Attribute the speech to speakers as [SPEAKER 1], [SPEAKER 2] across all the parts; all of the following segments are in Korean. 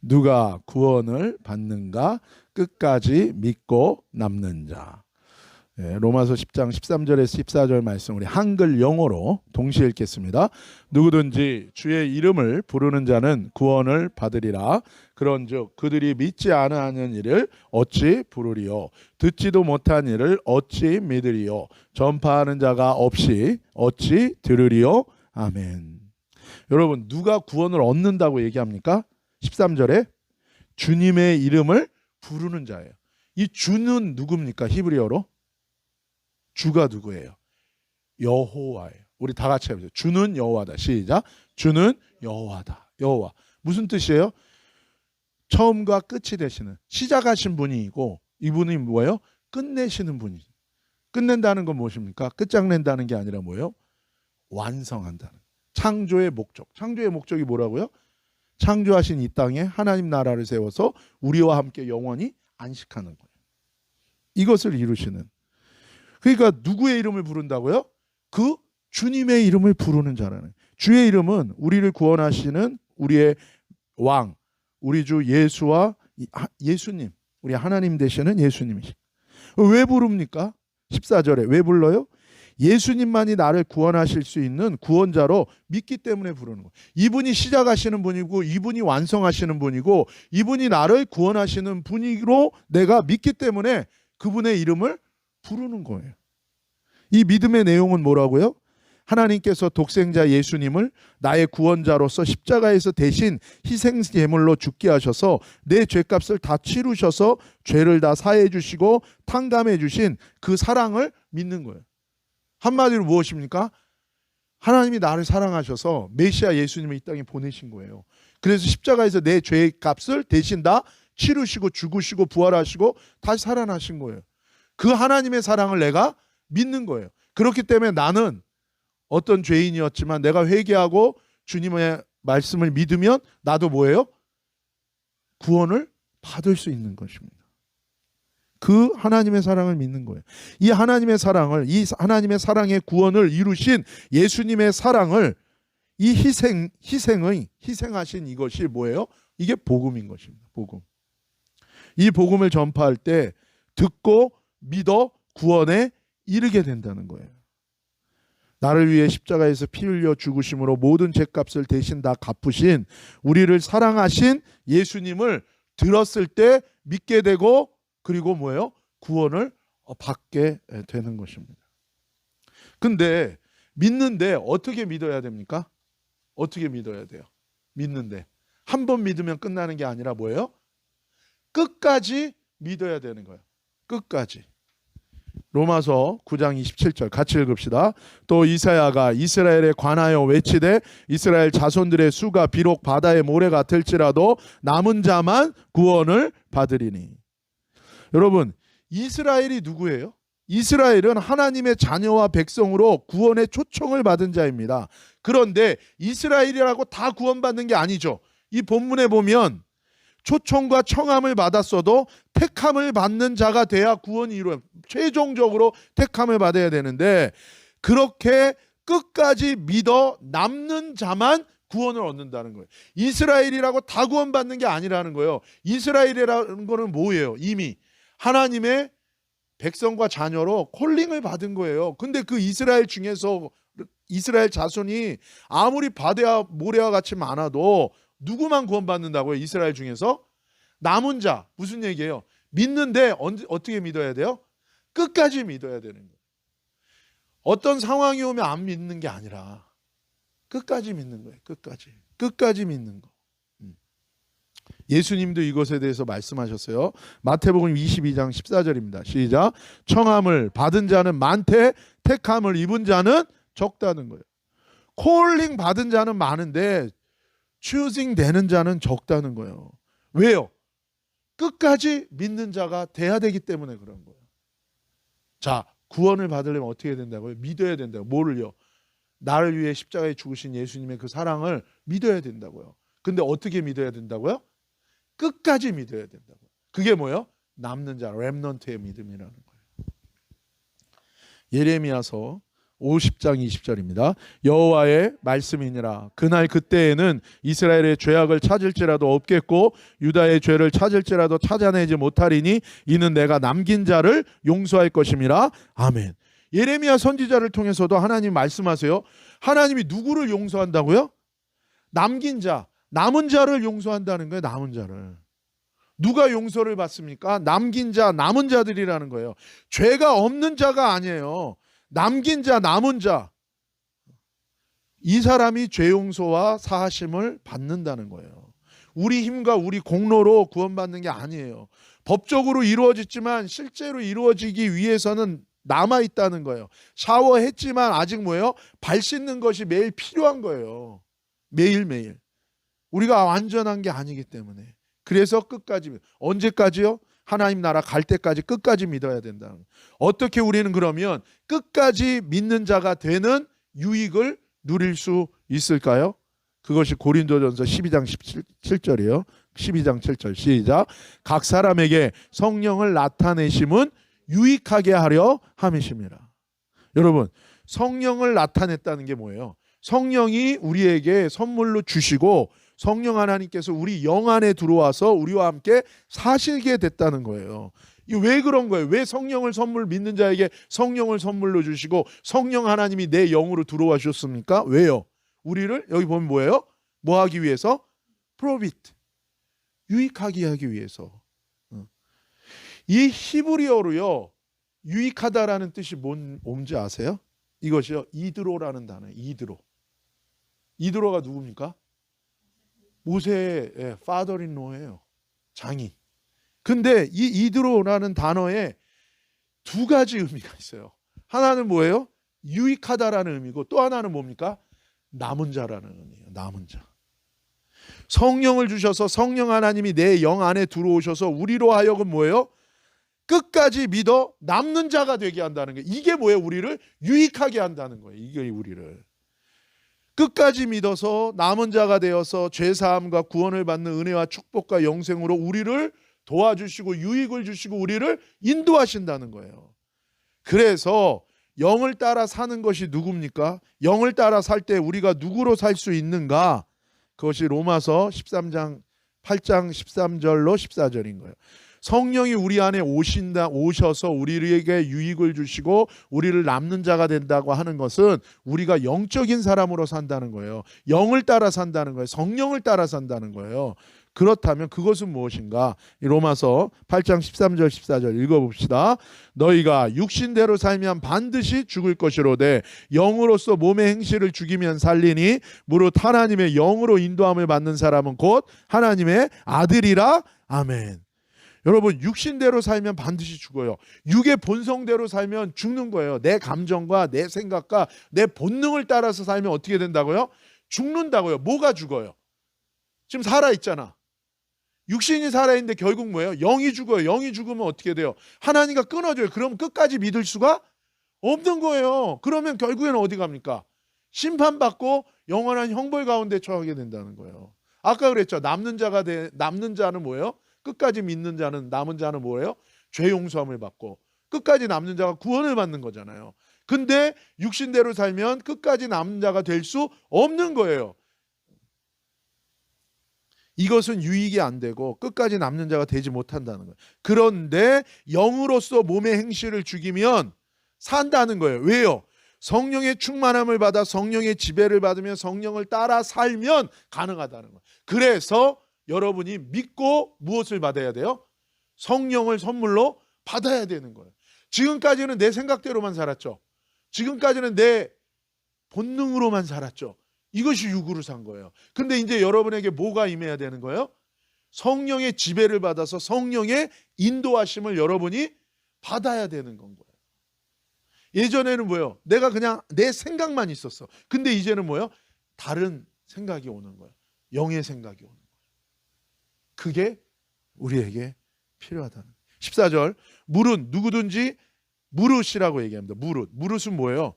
[SPEAKER 1] 누가 구원을 받는가? 끝까지 믿고 남는 자. 로마서 10장 13절에서 14절 말씀 우리 한글 영어로 동시에 읽겠습니다. 누구든지 주의 이름을 부르는 자는 구원을 받으리라. 그런즉 그들이 믿지 아니하는 이를 어찌 부르리요? 듣지도 못한 이를 어찌 믿으리요? 전파하는 자가 없이 어찌 들으리요? 아멘. 여러분, 누가 구원을 얻는다고 얘기합니까? 13절에 주님의 이름을 부르는 자예요. 이 주는 누굽니까? 히브리어로 주가 누구예요? 여호와예요. 우리 다 같이 해보세요. 주는 여호와다. 시작. 주는 여호와다. 여호와. 무슨 뜻이에요? 처음과 끝이 되시는, 시작하신 분이고, 이분이 뭐예요? 끝내시는 분이죠. 끝낸다는 건 무엇입니까? 끝장낸다는 게 아니라 뭐예요? 완성한다는. 창조의 목적. 창조의 목적이 뭐라고요? 창조하신 이 땅에 하나님 나라를 세워서 우리와 함께 영원히 안식하는 거예요. 이것을 이루시는. 그러니까 누구의 이름을 부른다고요? 그 주님의 이름을 부르는 자라는. 주의 이름은 우리를 구원하시는 우리의 왕, 우리 주 예수와 예수님, 우리 하나님 되시는 예수님이시. 왜 부릅니까? 14절에 왜 불러요? 예수님만이 나를 구원하실 수 있는 구원자로 믿기 때문에 부르는 거예요. 이분이 시작하시는 분이고, 이분이 완성하시는 분이고, 이분이 나를 구원하시는 분이로 내가 믿기 때문에 그분의 이름을 부르는 거예요. 이 믿음의 내용은 뭐라고요? 하나님께서 독생자 예수님을 나의 구원자로서 십자가에서 대신 희생 제물로 죽게 하셔서 내 죄값을 다 치르셔서 죄를 다 사해 주시고 탕감해 주신 그 사랑을 믿는 거예요. 한마디로 무엇입니까? 하나님이 나를 사랑하셔서 메시아 예수님을 이 땅에 보내신 거예요. 그래서 십자가에서 내 죄값을 대신 다 치르시고 죽으시고 부활하시고 다시 살아나신 거예요. 그 하나님의 사랑을 내가 믿는 거예요. 그렇기 때문에 나는 어떤 죄인이었지만 내가 회개하고 주님의 말씀을 믿으면 나도 뭐예요? 구원을 받을 수 있는 것입니다. 그 하나님의 사랑을 믿는 거예요. 이 하나님의 사랑을, 이 하나님의 사랑의 구원을 이루신 예수님의 사랑을, 이 희생하신 이것이 뭐예요? 이게 복음인 것입니다. 복음. 이 복음을 전파할 때 듣고 믿어 구원에 이르게 된다는 거예요. 나를 위해 십자가에서 피 흘려 죽으심으로 모든 죄값을 대신 다 갚으신 우리를 사랑하신 예수님을 들었을 때 믿게 되고, 그리고 뭐예요? 구원을 받게 되는 것입니다. 근데 믿는데 어떻게 믿어야 됩니까? 어떻게 믿어야 돼요? 믿는데 한 번 믿으면 끝나는 게 아니라 뭐예요? 끝까지 믿어야 되는 거예요. 끝까지. 로마서 9장 27절 같이 읽읍시다. 또 이사야가 이스라엘에 관하여 외치되 이스라엘 자손들의 수가 비록 바다의 모래 같을지라도 남은 자만 구원을 받으리니. 여러분, 이스라엘이 누구예요? 이스라엘은 하나님의 자녀와 백성으로 구원의 초청을 받은 자입니다. 그런데 이스라엘이라고 다 구원받는 게 아니죠. 이 본문에 보면 초청과 청함을 받았어도 택함을 받는 자가 돼야 구원이 이루어요. 최종적으로 택함을 받아야 되는데, 그렇게 끝까지 믿어 남는 자만 구원을 얻는다는 거예요. 이스라엘이라고 다 구원받는 게 아니라는 거예요. 이스라엘이라는 거는 뭐예요? 이미 하나님의 백성과 자녀로 콜링을 받은 거예요. 근데 그 이스라엘 중에서 이스라엘 자손이 아무리 바다와 모래와 같이 많아도 누구만 구원받는다고요? 이스라엘 중에서? 남은 자. 무슨 얘기예요? 믿는데 어떻게 믿어야 돼요? 끝까지 믿어야 되는 거예요. 어떤 상황이 오면 안 믿는 게 아니라 끝까지 믿는 거예요. 끝까지 믿는 거. 예수님도 이것에 대해서 말씀하셨어요. 마태복음 22장 14절입니다. 시작. 청함을 받은 자는 많되 택함을 입은 자는 적다는 거예요. 콜링 받은 자는 많은데 choosing 되는 자는 적다는 거예요. 왜요? 끝까지 믿는 자가 돼야 되기 때문에 그런 거예요. 자, 구원을 받으려면 어떻게 해야 된다고요? 믿어야 된다고요. 뭐를요? 나를 위해 십자가에 죽으신 예수님의 그 사랑을 믿어야 된다고요. 근데 어떻게 믿어야 된다고요? 끝까지 믿어야 된다고요. 그게 뭐예요? 남는 자, 렘넌트의 믿음이라는 거예요. 예레미야서 50장 20절입니다. 여호와의 말씀이니라. 그날 그때에는 이스라엘의 죄악을 찾을지라도 없겠고 유다의 죄를 찾을지라도 찾아내지 못하리니 이는 내가 남긴 자를 용서할 것임이라. 아멘. 예레미야 선지자를 통해서도 하나님 말씀하세요. 하나님이 누구를 용서한다고요? 남긴 자, 남은 자를 용서한다는 거예요. 남은 자를. 누가 용서를 받습니까? 남긴 자, 남은 자들이라는 거예요. 죄가 없는 자가 아니에요. 남긴 자, 남은 자. 이 사람이 죄 용서와 사하심을 받는다는 거예요. 우리 힘과 우리 공로로 구원받는 게 아니에요. 법적으로 이루어졌지만 실제로 이루어지기 위해서는 남아있다는 거예요. 샤워했지만 아직 뭐예요? 발 씻는 것이 매일 필요한 거예요. 매일매일. 우리가 완전한 게 아니기 때문에. 그래서 끝까지, 언제까지요? 하나님 나라 갈 때까지 끝까지 믿어야 된다는 거예요. 어떻게 우리는 그러면 끝까지 믿는 자가 되는 유익을 누릴 수 있을까요? 그것이 고린도전서 12장 17절이에요. 12장 7절 시작. 각 사람에게 성령을 나타내심은 유익하게 하려 함이심이라. 여러분, 성령을 나타냈다는 게 뭐예요? 성령이 우리에게 선물로 주시고 성령 하나님께서 우리 영 안에 들어와서 우리와 함께 사시게 됐다는 거예요. 이게 왜 그런 거예요? 왜 성령을 선물 믿는 자에게 성령을 선물로 주시고 성령 하나님이 내 영으로 들어와 주셨습니까? 왜요? 우리를 여기 보면 뭐예요? 뭐 하기 위해서? 프로비트. 유익하게 하기 위해서. 이 히브리어로요. 유익하다라는 뜻이 뭔지 아세요? 이것이요. 이드로라는 단어예요. 이드로. 이드로가 누굽니까? 모세의 파더인로예요. 장인. 근데 이 이드로라는 단어에 두 가지 의미가 있어요. 하나는 뭐예요? 유익하다라는 의미고 또 하나는 뭡니까? 남은 자라는 의미예요. 남은 자. 성령을 주셔서 성령 하나님이 내 영 안에 들어오셔서 우리로 하여금 뭐예요? 끝까지 믿어 남는 자가 되게 한다는 거예요. 이게 뭐예요? 우리를 유익하게 한다는 거예요. 이게 우리를. 끝까지 믿어서 남은 자가 되어서 죄사함과 구원을 받는 은혜와 축복과 영생으로 우리를 도와주시고 유익을 주시고 우리를 인도하신다는 거예요. 그래서 영을 따라 사는 것이 누굽니까? 영을 따라 살 때 우리가 누구로 살 수 있는가? 그것이 로마서 13장 8장 13절로 14절인 거예요. 성령이 우리 안에 오셔서 우리에게 유익을 주시고 우리를 남는 자가 된다고 하는 것은 우리가 영적인 사람으로 산다는 거예요. 영을 따라 산다는 거예요. 성령을 따라 산다는 거예요. 그렇다면 그것은 무엇인가? 로마서 8장 13절 14절 읽어봅시다. 너희가 육신대로 살면 반드시 죽을 것이로되 영으로서 몸의 행실을 죽이면 살리니 무릇 하나님의 영으로 인도함을 받는 사람은 곧 하나님의 아들이라. 아멘. 여러분, 육신대로 살면 반드시 죽어요. 육의 본성대로 살면 죽는 거예요. 내 감정과 내 생각과 내 본능을 따라서 살면 어떻게 된다고요? 죽는다고요. 뭐가 죽어요? 지금 살아있잖아. 육신이 살아있는데 결국 뭐예요? 영이 죽어요. 영이 죽으면 어떻게 돼요? 하나님과 끊어져요. 그럼 끝까지 믿을 수가 없는 거예요. 그러면 결국에는 어디 갑니까? 심판받고 영원한 형벌 가운데 처하게 된다는 거예요. 아까 그랬죠. 남는 자는 뭐예요? 끝까지 믿는 자는, 남은 자는 뭐예요? 죄 용서함을 받고 끝까지 남는 자가 구원을 받는 거잖아요. 근데 육신대로 살면 끝까지 남는 자가 될 수 없는 거예요. 이것은 유익이 안 되고 끝까지 남는 자가 되지 못한다는 거예요. 그런데 영으로서 몸의 행실을 죽이면 산다는 거예요. 왜요? 성령의 충만함을 받아 성령의 지배를 받으면 성령을 따라 살면 가능하다는 거예요. 그래서 여러분이 믿고 무엇을 받아야 돼요? 성령을 선물로 받아야 되는 거예요. 지금까지는 내 생각대로만 살았죠. 지금까지는 내 본능으로만 살았죠. 이것이 육으로 산 거예요. 근데 이제 여러분에게 뭐가 임해야 되는 거예요? 성령의 지배를 받아서 성령의 인도하심을 여러분이 받아야 되는 건 거예요. 예전에는 뭐예요? 내가 그냥 내 생각만 있었어. 근데 이제는 뭐예요? 다른 생각이 오는 거예요. 영의 생각이 오는 거예요. 그게 우리에게 필요하다는 거예요. 14절 무릇 누구든지 무릇이라고 얘기합니다. 무릇은 뭐예요?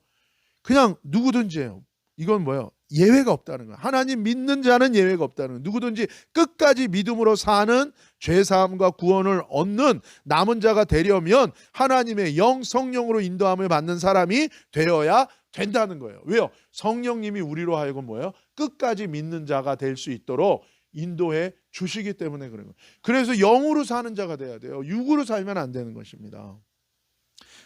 [SPEAKER 1] 그냥 누구든지예요. 이건 뭐예요? 예외가 없다는 거예요. 하나님 믿는 자는 예외가 없다는 거예요. 누구든지 끝까지 믿음으로 사는 죄사함과 구원을 얻는 남은 자가 되려면 하나님의 영 성령으로 인도함을 받는 사람이 되어야 된다는 거예요. 왜요? 성령님이 우리로 하여금 뭐예요? 끝까지 믿는 자가 될 수 있도록 인도해 주시기 때문에 그런 거예요. 그래서 영으로 사는 자가 돼야 돼요. 육으로 살면 안 되는 것입니다.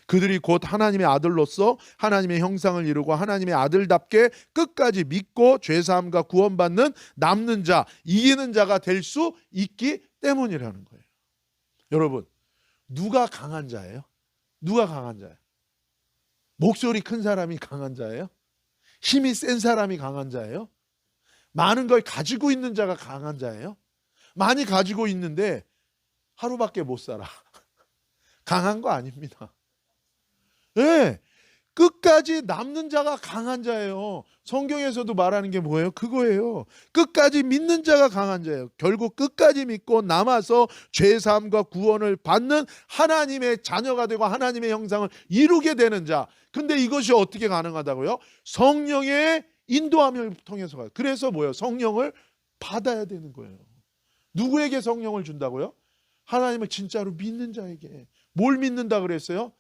[SPEAKER 1] 그들이 곧 하나님의 아들로서 하나님의 형상을 이루고 하나님의 아들답게 끝까지 믿고 죄사함과 구원받는 남는 자, 이기는 자가 될 수 있기 때문이라는 거예요. 여러분, 누가 강한 자예요? 누가 강한 자예요? 목소리 큰 사람이 강한 자예요? 힘이 센 사람이 강한 자예요? 많은 걸 가지고 있는 자가 강한 자예요? 많이 가지고 있는데 하루밖에 못 살아. 강한 거 아닙니다. 네, 끝까지 남는 자가 강한 자예요. 성경에서도 말하는 게 뭐예요? 그거예요. 끝까지 믿는 자가 강한 자예요. 결국 끝까지 믿고 남아서 죄사함과 구원을 받는 하나님의 자녀가 되고 하나님의 형상을 이루게 되는 자. 근데 이것이 어떻게 가능하다고요? 성령의 인도함을 통해서 가요. 그래서 뭐예요? 성령을 받아야 되는 거예요. 누구에게 성령을 준다고요? 하나님을 진짜로 믿는 자에게. 뭘 믿는다 그랬어요?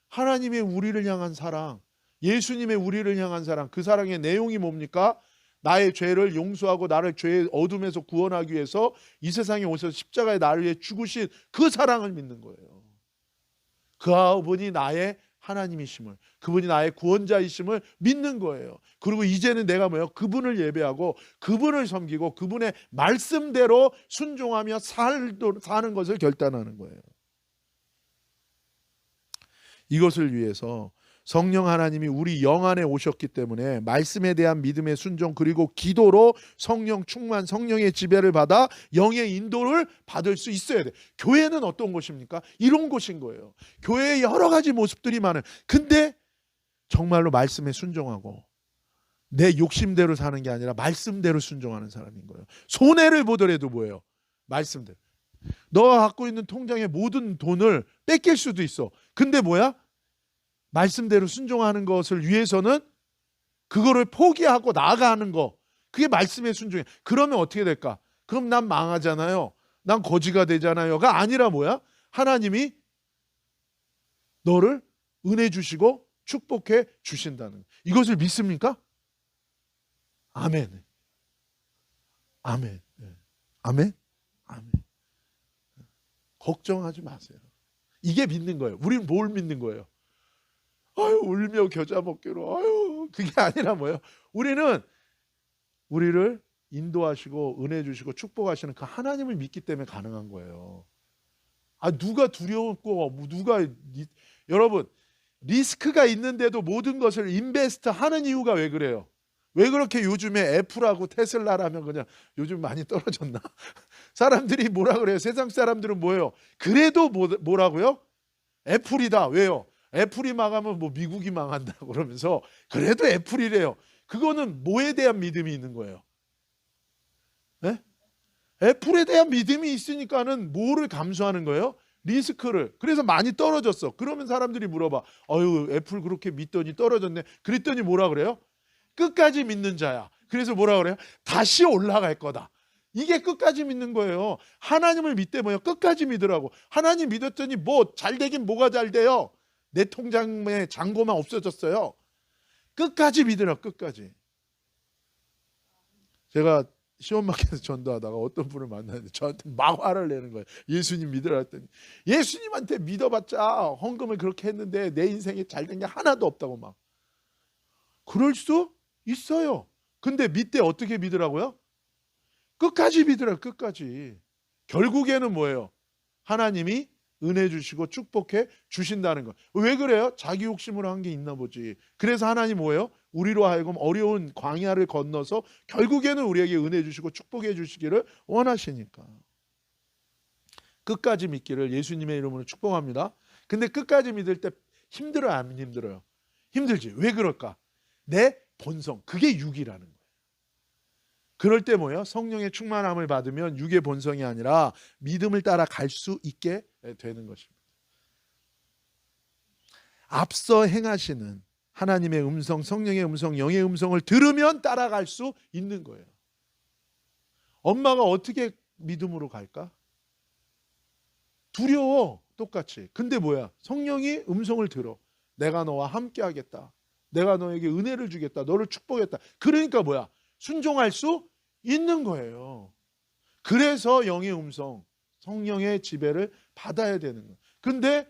[SPEAKER 1] 하나님의 우리를 향한 사랑, 예수님의 우리를 향한 사랑. 그 사랑의 내용이 뭡니까? 나의 죄를 용서하고 나를 죄의 어둠에서 구원하기 위해서 이 세상에 오셔서 십자가에 나를 위해 죽으신 그 사랑을 믿는 거예요. 그분이 나의 하나님이심을, 그분이 나의 구원자이심을 믿는 거예요. 그리고 이제는 내가 뭐예요? 그분을 예배하고 그분을 섬기고 그분의 말씀대로 순종하며 사는 것을 결단하는 거예요. 이것을 위해서 성령 하나님이 우리 영 안에 오셨기 때문에 말씀에 대한 믿음의 순종, 그리고 기도로 성령 충만, 성령의 지배를 받아 영의 인도를 받을 수 있어야 돼. 교회는 어떤 곳입니까? 이런 곳인 거예요. 교회에 여러 가지 모습들이 많아요. 근데 정말로 말씀에 순종하고 내 욕심대로 사는 게 아니라 말씀대로 순종하는 사람인 거예요. 손해를 보더라도 뭐예요? 말씀대로. 너가 갖고 있는 통장의 모든 돈을 뺏길 수도 있어. 근데 뭐야? 말씀대로 순종하는 것을 위해서는 그거를 포기하고 나아가는 거. 그게 말씀의 순종이야. 그러면 어떻게 될까? 그럼 난 망하잖아요. 난 거지가 되잖아요가 아니라 뭐야? 하나님이 너를 은혜 주시고 축복해 주신다는. 이것을 믿습니까? 아멘. 아멘. 아멘. 아멘. 걱정하지 마세요. 이게 믿는 거예요. 우리는 뭘 믿는 거예요? 아유, 울며 겨자 먹기로. 아유, 그게 아니라 뭐예요? 우리는 우리를 인도하시고 은혜 주시고 축복하시는 그 하나님을 믿기 때문에 가능한 거예요. 아, 누가 두려웠고 여러분, 리스크가 있는데도 모든 것을 인베스트 하는 이유가 왜 그래요? 왜 그렇게 요즘에 애플하고 테슬라라면 그냥 요즘 많이 떨어졌나? 사람들이 뭐라 그래요? 세상 사람들은 뭐예요? 그래도 뭐라고요? 애플이다. 왜요? 애플이 망하면 뭐 미국이 망한다고 그러면서 그래도 애플이래요. 그거는 뭐에 대한 믿음이 있는 거예요? 네? 애플에 대한 믿음이 있으니까는 뭐를 감수하는 거예요? 리스크를. 그래서 많이 떨어졌어. 그러면 사람들이 물어봐. 어휴, 애플 그렇게 믿더니 떨어졌네. 그랬더니 뭐라 그래요? 끝까지 믿는 자야. 그래서 뭐라 그래요? 다시 올라갈 거다. 이게 끝까지 믿는 거예요. 하나님을 믿대 뭐예요? 끝까지 믿으라고. 하나님 믿었더니 뭐 잘 되긴 뭐가 잘 돼요? 내 통장에 잔고만 없어졌어요. 끝까지 믿으라. 끝까지. 제가 시원마켓에서 전도하다가 어떤 분을 만났는데 저한테 막 화를 내는 거예요. 예수님 믿으라 했더니 예수님한테 믿어봤자 헌금을 그렇게 했는데 내 인생에 잘된 게 하나도 없다고 막. 그럴 수 있어요. 근데 믿되 어떻게 믿으라고요? 끝까지 믿으라. 끝까지. 결국에는 뭐예요? 하나님이 은혜 주시고 축복해 주신다는 거. 왜 그래요? 자기 욕심으로 한 게 있나 보지. 그래서 하나님 뭐예요? 우리로 하여금 어려운 광야를 건너서 결국에는 우리에게 은혜 주시고 축복해 주시기를 원하시니까. 끝까지 믿기를 예수님의 이름으로 축복합니다. 근데 끝까지 믿을 때 힘들어요? 안 힘들어요? 힘들지. 왜 그럴까? 내 본성, 그게 육이라는 거예요. 그럴 때 뭐예요? 성령의 충만함을 받으면 육의 본성이 아니라 믿음을 따라 갈 수 있게 되는 것입니다. 앞서 행하시는 하나님의 음성, 성령의 음성, 영의 음성을 들으면 따라갈 수 있는 거예요. 엄마가 어떻게 믿음으로 갈까? 두려워, 똑같이. 근데 뭐야? 성령이 음성을 들어. 내가 너와 함께 하겠다. 내가 너에게 은혜를 주겠다. 너를 축복했다. 그러니까 뭐야? 순종할 수 있는 거예요. 그래서 영의 음성, 성령의 지배를 받아야 되는 거예요. 근데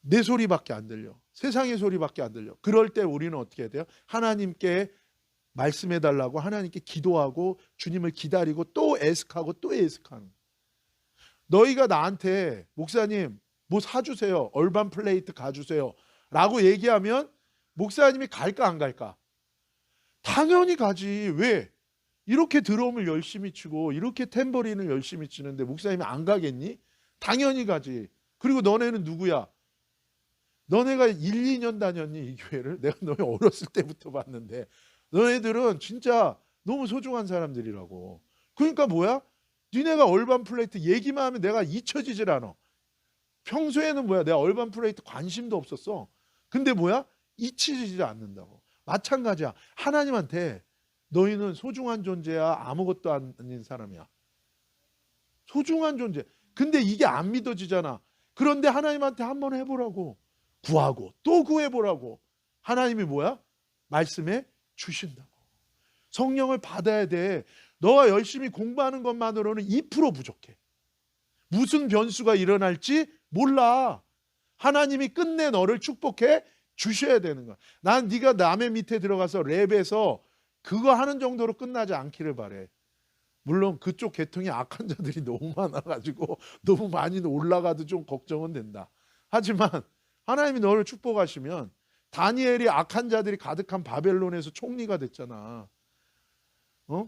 [SPEAKER 1] 내 소리밖에 안 들려. 세상의 소리밖에 안 들려. 그럴 때 우리는 어떻게 해야 돼요? 하나님께 말씀해달라고 하나님께 기도하고 주님을 기다리고 또 애석하고 또 애석하는. 너희가 나한테 목사님 뭐 사주세요. 얼반 플레이트 가주세요. 라고 얘기하면 목사님이 갈까 안 갈까? 당연히 가지. 왜? 이렇게 드럼을 열심히 치고 이렇게 탬버린을 열심히 치는데 목사님이 안 가겠니? 당연히 가지. 그리고 너네는 누구야? 너네가 1, 2년 다녔니 이 교회를? 내가 너네 어렸을 때부터 봤는데 너네들은 진짜 너무 소중한 사람들이라고. 그러니까 뭐야? 니네가 얼반 플레이트 얘기만 하면 내가 잊혀지질 않아. 평소에는 뭐야? 내가 얼반 플레이트 관심도 없었어. 근데 뭐야? 잊히지 않는다고. 마찬가지야. 하나님한테 너희는 소중한 존재야. 아무것도 아닌 사람이야. 소중한 존재. 근데 이게 안 믿어지잖아. 그런데 하나님한테 한번 해보라고. 구하고 또 구해보라고. 하나님이 뭐야? 말씀해 주신다고. 성령을 받아야 돼. 너가 열심히 공부하는 것만으로는 2% 부족해. 무슨 변수가 일어날지 몰라. 하나님이 끝내 너를 축복해 주셔야 되는 거야. 난 네가 남의 밑에 들어가서 랩에서 그거 하는 정도로 끝나지 않기를 바래. 물론 그쪽 계통이 악한 자들이 너무 많아가지고 너무 많이 올라가도 좀 걱정은 된다. 하지만 하나님이 너를 축복하시면 다니엘이 악한 자들이 가득한 바벨론에서 총리가 됐잖아.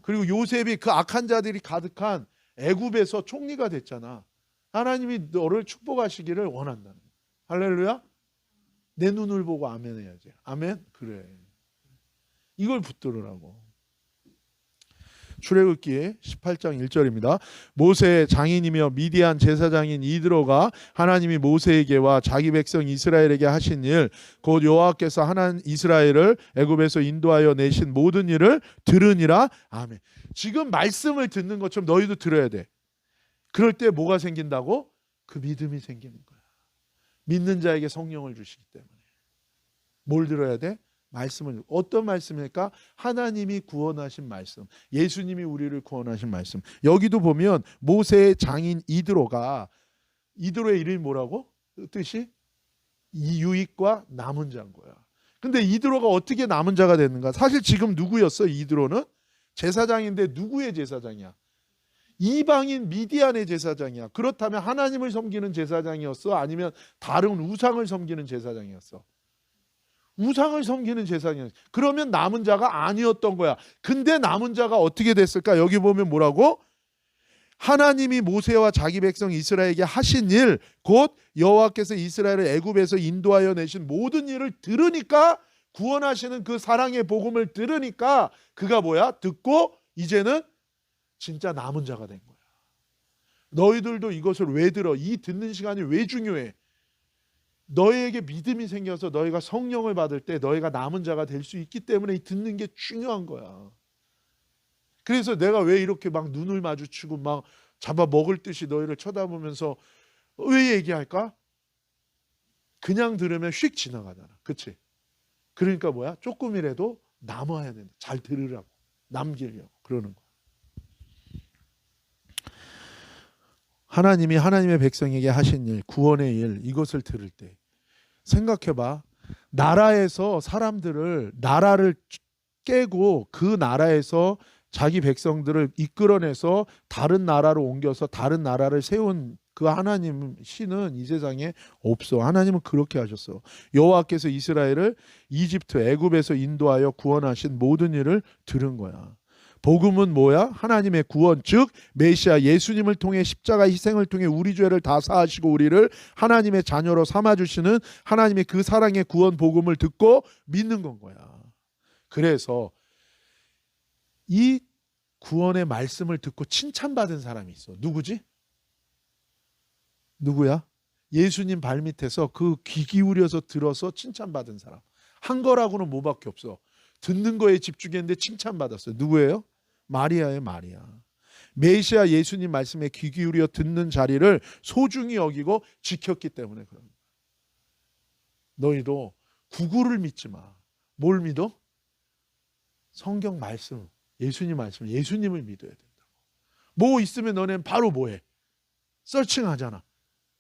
[SPEAKER 1] 그리고 요셉이 그 악한 자들이 가득한 애굽에서 총리가 됐잖아. 하나님이 너를 축복하시기를 원한다는 거야. 할렐루야. 내 눈을 보고 아멘 해야지. 아멘? 그래. 이걸 붙들으라고. 출애굽기 18장 1절입니다. 모세의 장인이며 미디안 제사장인 이드로가 하나님이 모세에게와 자기 백성 이스라엘에게 하신 일, 곧 여호와께서 하나님 이스라엘을 애굽에서 인도하여 내신 모든 일을 들으니라. 아멘. 지금 말씀을 듣는 것처럼 너희도 들어야 돼. 그럴 때 뭐가 생긴다고? 그 믿음이 생기는 거야. 믿는 자에게 성령을 주시기 때문에. 뭘 들어야 돼? 말씀을. 어떤 말씀일까? 하나님이 구원하신 말씀. 예수님이 우리를 구원하신 말씀. 여기도 보면 모세의 장인 이드로가, 이드로의 이름이 뭐라고? 뜻이? 이 유익과 남은 자인 거야. 근데 이드로가 어떻게 남은 자가 됐는가? 사실 지금 누구였어? 이드로는 제사장인데 누구의 제사장이야? 이방인 미디안의 제사장이야. 그렇다면 하나님을 섬기는 제사장이었어? 아니면 다른 우상을 섬기는 제사장이었어? 우상을 섬기는 제사장이었어. 그러면 남은 자가 아니었던 거야. 근데 남은 자가 어떻게 됐을까? 여기 보면 뭐라고? 하나님이 모세와 자기 백성 이스라엘에게 하신 일, 곧 여호와께서 이스라엘을 애굽에서 인도하여 내신 모든 일을 들으니까, 구원하시는 그 사랑의 복음을 들으니까 그가 뭐야? 듣고 이제는 진짜 남은 자가 된 거야. 너희들도 이것을 왜 들어? 이 듣는 시간이 왜 중요해? 너희에게 믿음이 생겨서 너희가 성령을 받을 때 너희가 남은 자가 될 수 있기 때문에 이 듣는 게 중요한 거야. 그래서 내가 왜 이렇게 막 눈을 마주치고 막 잡아먹을 듯이 너희를 쳐다보면서 왜 얘기할까? 그냥 들으면 휙 지나가잖아. 그치? 그러니까 뭐야? 조금이라도 남아야 된다. 잘 들으라고. 남기려고. 그러는 거야. 하나님이 하나님의 백성에게 하신 일, 구원의 일, 이것을 들을 때 생각해봐. 나라에서 사람들을, 나라를 깨고 그 나라에서 자기 백성들을 이끌어내서 다른 나라로 옮겨서 다른 나라를 세운 그 하나님 신은 이 세상에 없어. 하나님은 그렇게 하셨어. 여호와께서 이스라엘을 이집트, 애굽에서 인도하여 구원하신 모든 일을 들은 거야. 복음은 뭐야? 하나님의 구원, 즉 메시아 예수님을 통해 십자가 희생을 통해 우리 죄를 다 사하시고 우리를 하나님의 자녀로 삼아주시는 하나님의 그 사랑의 구원 복음을 듣고 믿는 건 거야. 그래서 이 구원의 말씀을 듣고 칭찬받은 사람이 있어. 누구지? 누구야? 예수님 발밑에서 그 귀 기울여서 들어서 칭찬받은 사람. 한 거라고는 뭐밖에 없어. 듣는 거에 집중했는데 칭찬받았어요. 누구예요? 마리아예요. 마리아. 메시아 예수님 말씀에 귀 기울여 듣는 자리를 소중히 여기고 지켰기 때문에 그런 거야. 너희도 구구를 믿지 마. 뭘 믿어? 성경 말씀, 예수님 말씀, 예수님을 믿어야 된다고. 뭐 있으면 너네는 바로 뭐해? 서칭하잖아.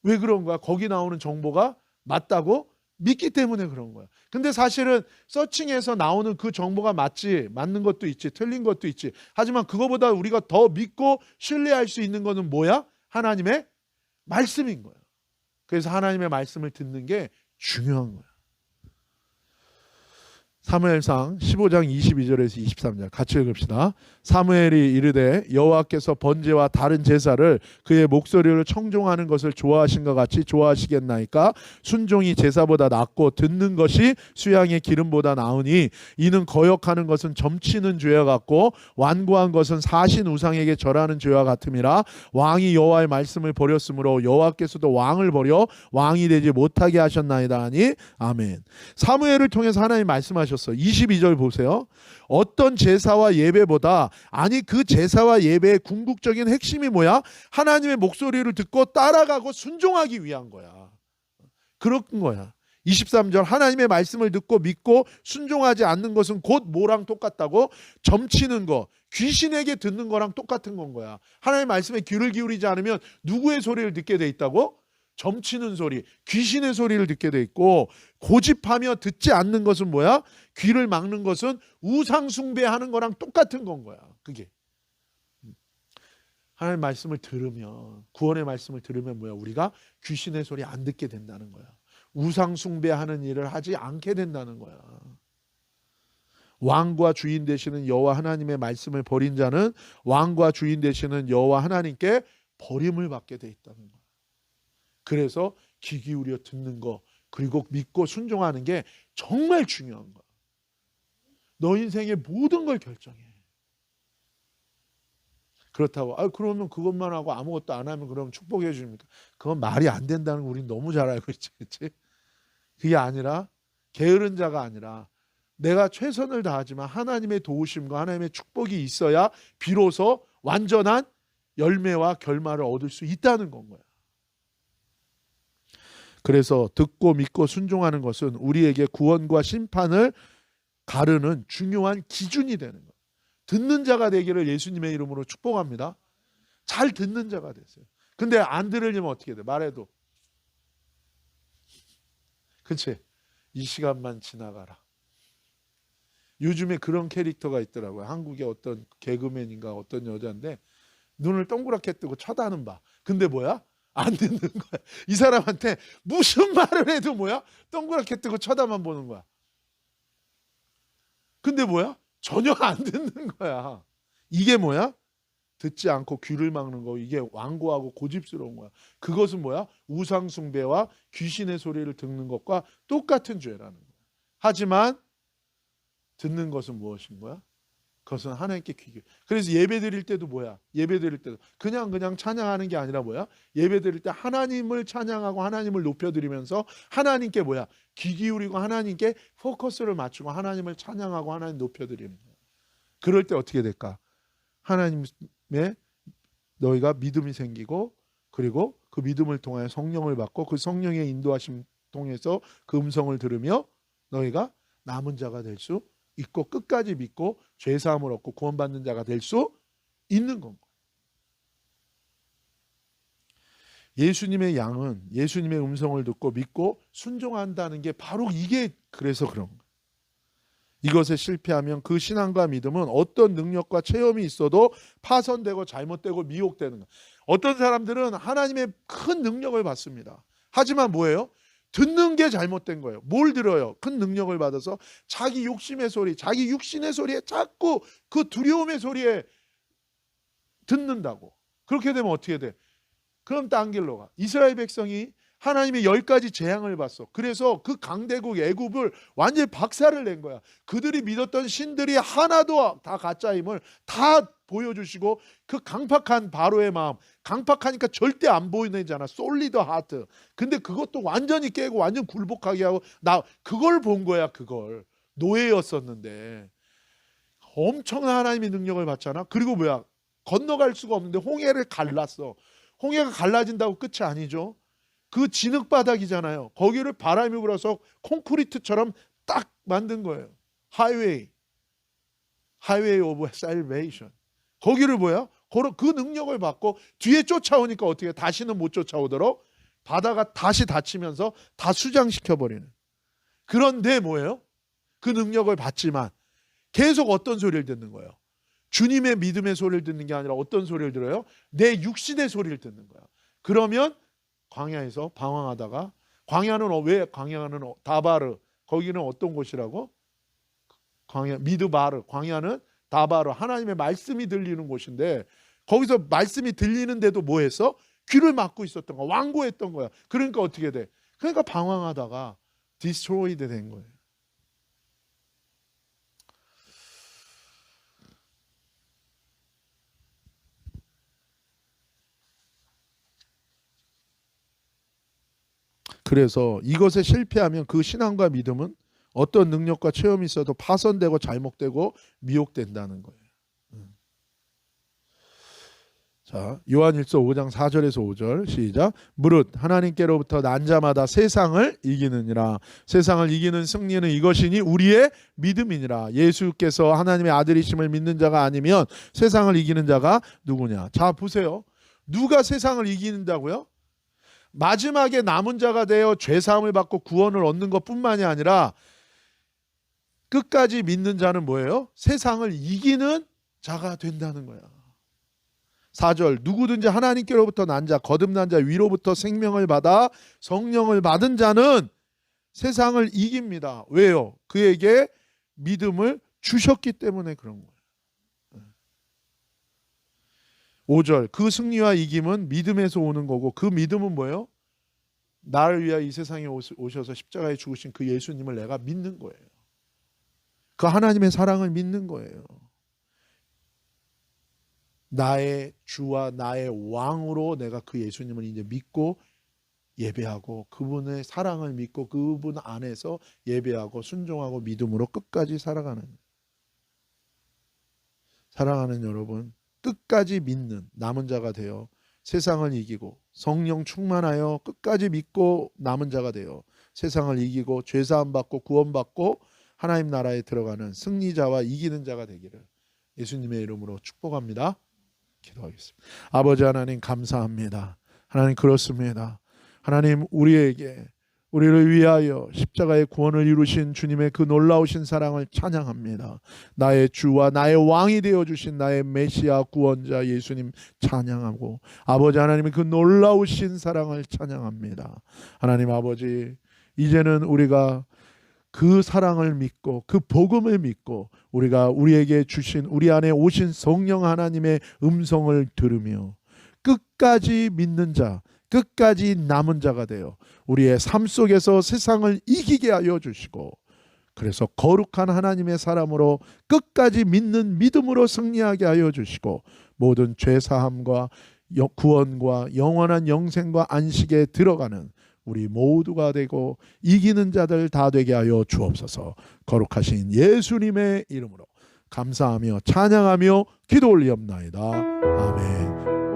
[SPEAKER 1] 왜 그런 거야? 거기 나오는 정보가 맞다고 믿기 때문에 그런 거야. 근데 사실은 서칭해서 나오는 그 정보가 맞는 것도 있지, 틀린 것도 있지. 하지만 그거보다 우리가 더 믿고 신뢰할 수 있는 거는 뭐야? 하나님의 말씀인 거야. 그래서 하나님의 말씀을 듣는 게 중요한 거야. 사무엘상 15장 22절에서 23절 같이 읽읍시다. 사무엘이 이르되 여호와께서 번제와 다른 제사를 그의 목소리를 청종하는 것을 좋아하신 것 같이 좋아하시겠나이까? 순종이 제사보다 낫고 듣는 것이 수양의 기름보다 나으니 이는 거역하는 것은 점치는 죄와 같고 완고한 것은 사신 우상에게 절하는 죄와 같음이라. 왕이 여호와의 말씀을 버렸으므로 여호와께서도 왕을 버려 왕이 되지 못하게 하셨나이다 하니 아멘. 사무엘을 통해서 하나님 말씀하셨어요. 22절 보세요. 어떤 제사와 예배보다, 아니 그 제사와 예배의 궁극적인 핵심이 뭐야? 하나님의 목소리를 듣고 따라가고 순종하기 위한 거야. 그런 거야. 23절 하나님의 말씀을 듣고 믿고 순종하지 않는 것은 곧 뭐랑 똑같다고? 점치는 거, 귀신에게 듣는 거랑 똑같은 건 거야. 하나님의 말씀에 귀를 기울이지 않으면 누구의 소리를 듣게 돼 있다고? 점치는 소리, 귀신의 소리를 듣게 돼 있고, 고집하며 듣지 않는 것은 뭐야? 귀를 막는 것은 우상 숭배하는 거랑 똑같은 건 거야. 그게 하나님의 말씀을 들으면, 구원의 말씀을 들으면 뭐야? 우리가 귀신의 소리 안 듣게 된다는 거야. 우상 숭배하는 일을 하지 않게 된다는 거야. 왕과 주인 되시는 여호와 하나님의 말씀을 버린 자는 왕과 주인 되시는 여호와 하나님께 버림을 받게 돼 있다는 거야. 그래서 귀 기울여 듣는 거, 그리고 믿고 순종하는 게 정말 중요한 거야. 너 인생의 모든 걸 결정해. 그렇다고 그러면 그것만 하고 아무것도 안 하면 그럼 축복해 주십니까? 그건 말이 안 된다는 거 우리는 너무 잘 알고 있지, 그렇지? 그게 아니라, 게으른 자가 아니라 내가 최선을 다하지만 하나님의 도우심과 하나님의 축복이 있어야 비로소 완전한 열매와 결말을 얻을 수 있다는 건 거야. 그래서 듣고 믿고 순종하는 것은 우리에게 구원과 심판을 가르는 중요한 기준이 되는 거예요. 듣는 자가 되기를 예수님의 이름으로 축복합니다. 잘 듣는 자가 되세요. 근데 안 들으려면 어떻게 돼? 말해도 그치? 이 시간만 지나가라. 요즘에 그런 캐릭터가 있더라고요. 한국의 어떤 개그맨인가 어떤 여자인데 눈을 동그랗게 뜨고 쳐다는 봐. 근데 뭐야? 안 듣는 거야. 이 사람한테 무슨 말을 해도 뭐야? 동그랗게 뜨고 쳐다만 보는 거야. 근데 뭐야? 전혀 안 듣는 거야. 이게 뭐야? 듣지 않고 귀를 막는 거. 이게 완고하고 고집스러운 거야. 그것은 뭐야? 우상 숭배와 귀신의 소리를 듣는 것과 똑같은 죄라는 거야. 하지만 듣는 것은 무엇인 거야? 그것은 하나님께 귀 기울여. 그래서 예배 드릴 때도 뭐야? 예배 드릴 때도 그냥 찬양하는 게 아니라 뭐야? 예배 드릴 때 하나님을 찬양하고 하나님을 높여드리면서 하나님께 뭐야? 귀 기울이고 하나님께 포커스를 맞추고 하나님을 찬양하고 하나님 높여드리는 거야. 그럴 때 어떻게 될까? 하나님의 너희가 믿음이 생기고, 그리고 그 믿음을 통하여 성령을 받고 그 성령의 인도하심 통해서 그 음성을 들으며 너희가 남은 자가 될 수 있고 끝까지 믿고 죄사함을 얻고 구원받는 자가 될 수 있는 건 거예요. 예수님의 양은 예수님의 음성을 듣고 믿고 순종한다는 게 바로 이게 그래서 그런 거예요. 이것에 실패하면 그 신앙과 믿음은 어떤 능력과 체험이 있어도 파손되고 잘못되고 미혹되는 거예요. 어떤 사람들은 하나님의 큰 능력을 받습니다. 하지만 뭐예요? 듣는 게 잘못된 거예요. 뭘 들어요? 큰 능력을 받아서 자기 욕심의 소리, 자기 육신의 소리에 자꾸 그 두려움의 소리에 듣는다고. 그렇게 되면 어떻게 돼? 그럼 딴 길로 가. 이스라엘 백성이 하나님의 10가지 재앙을 봤어. 그래서 그 강대국 애굽을 완전히 박살을 낸 거야. 그들이 믿었던 신들이 하나도 다 가짜임을 다 보여주시고, 그 강팍한 바로의 마음, 강팍하니까 절대 안 보이잖아. 솔리드 하트. 근데 그것도 완전히 깨고 완전 굴복하게 하고, 나 그걸 본 거야. 그걸 노예였었는데 엄청난 하나님의 능력을 받잖아. 그리고 뭐야? 건너갈 수가 없는데 홍해를 갈랐어. 홍해가 갈라진다고 끝이 아니죠. 그 진흙바닥이잖아요. 거기를 바람이 불어서 콘크리트처럼 딱 만든 거예요. 하이웨이 오브 살베이션. 거기를 뭐야? 그 능력을 받고 뒤에 쫓아오니까 어떻게 다시는 못 쫓아오도록 바다가 다시 닫히면서 다 수장시켜버리는. 그런데 뭐예요? 그 능력을 받지만 계속 어떤 소리를 듣는 거예요? 주님의 믿음의 소리를 듣는 게 아니라 어떤 소리를 들어요? 내 육신의 소리를 듣는 거야. 그러면 광야에서 방황하다가, 왜 광야는 다바르, 거기는 어떤 곳이라고? 광야 미드바르, 광야는 다바르, 하나님의 말씀이 들리는 곳인데 거기서 말씀이 들리는데도 뭐 했어? 귀를 막고 있었던 거야. 완고했던 거야. 그러니까 어떻게 돼? 그러니까 방황하다가 디스트로이드 된 거예요. 그래서 이것에 실패하면 그 신앙과 믿음은 어떤 능력과 체험이 있어도 파손되고 잘못되고 미혹된다는 거예요. 자, 요한일서 5장 4절에서 5절 시작. 무릇 하나님께로부터 난 자마다 세상을 이기느니라. 세상을 이기는 승리는 이것이니 우리의 믿음이니라. 예수께서 하나님의 아들이심을 믿는 자가 아니면 세상을 이기는 자가 누구냐. 자, 보세요. 누가 세상을 이기는다고요? 마지막에 남은 자가 되어 죄사함을 받고 구원을 얻는 것뿐만이 아니라 끝까지 믿는 자는 뭐예요? 세상을 이기는 자가 된다는 거야. 4절 누구든지 하나님께로부터 난 자 거듭난 자 위로부터 생명을 받아 성령을 받은 자는 세상을 이깁니다. 왜요? 그에게 믿음을 주셨기 때문에 그런 거예요. 5절 그 승리와 이김은 믿음에서 오는 거고 그 믿음은 뭐예요? 나를 위하여 이 세상에 오셔서 십자가에 죽으신 그 예수님을 내가 믿는 거예요. 그 하나님의 사랑을 믿는 거예요. 나의 주와 나의 왕으로 내가 그 예수님을 이제 믿고 예배하고 그분의 사랑을 믿고 그분 안에서 예배하고 순종하고 믿음으로 끝까지 살아가는, 사랑하는 여러분, 끝까지 믿는 남은 자가 되어 세상을 이기고 성령 충만하여 끝까지 믿고 남은 자가 되어 세상을 이기고 죄사함 받고 구원받고 하나님 나라에 들어가는 승리자와 이기는 자가 되기를 예수님의 이름으로 축복합니다. 기도하겠습니다. 아버지 하나님 감사합니다. 하나님 그렇습니다. 하나님 우리를 위하여 십자가의 구원을 이루신 주님의 그 놀라우신 사랑을 찬양합니다. 나의 주와 나의 왕이 되어주신 나의 메시아 구원자 예수님 찬양하고 아버지 하나님의 그 놀라우신 사랑을 찬양합니다. 하나님 아버지 이제는 우리가 그 사랑을 믿고 그 복음을 믿고 우리가 우리에게 주신 우리 안에 오신 성령 하나님의 음성을 들으며 끝까지 믿는 자 끝까지 남은 자가 되어 우리의 삶 속에서 세상을 이기게 하여 주시고 그래서 거룩한 하나님의 사람으로 끝까지 믿는 믿음으로 승리하게 하여 주시고 모든 죄사함과 구원과 영원한 영생과 안식에 들어가는 우리 모두가 되고 이기는 자들 다 되게 하여 주옵소서. 거룩하신 예수님의 이름으로 감사하며 찬양하며 기도 올리옵나이다. 아멘.